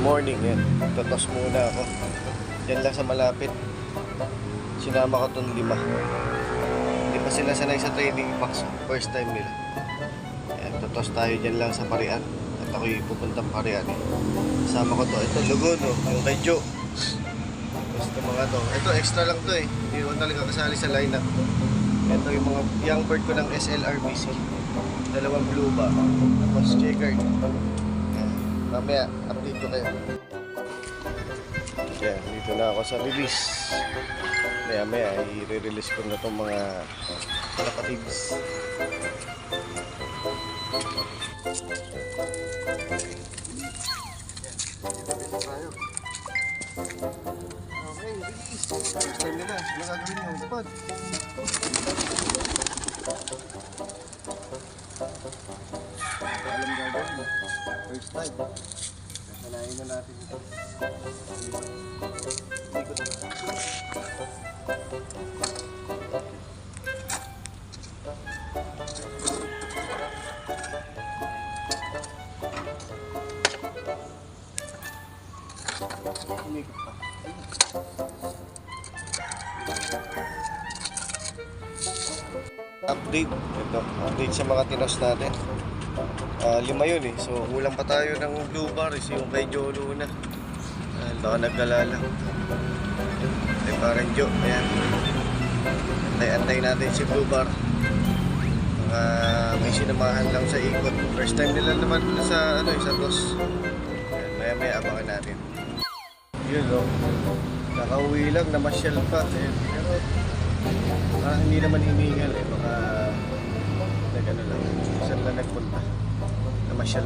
morning, yan. Totos muna ako. Diyan lang sa malapit. Sinama ko itong 5. Hindi pa sila sanay sa training box. First time nila. Yan, totos tayo dyan lang sa Parian. At ako'y pupuntang Parian. Sama ko to. Ito, Lugono. Yung kay Joe. Tapos ito mga to. Ito, extra lang to eh. Hindi ko talaga kasali sa lineup. Ito yung mga young bird ko ng SLRBC. Dalawang blue ba. Tapos checkered. Mamaya, update ko kayo. Yan, dito na ako sa release. Maya, i-release ko na itong mga kapatids. Okay, release. First time nila. Ano gagawin nyo? Spot. Alam gagawin mo. First time. Kasanayin na natin ito. Ikot na. Umikot pa. Update. Ito. Update sa mga tinos natin. 5 yun eh. So kulang pa tayo ng blue bars. Yung kay Joe Luna. Baka nagkalala. Ay parang Joe. Ayan. Antay natin si blue bar. May sinamahan lang sa ikot. First time nila naman sa sa boss. Maya abangan natin. Yun o. Nakauwi lang, namasyal pa. Pero hindi naman hiningal eh. Baka nagano lang. Saan lang nagpunta. Namasyal.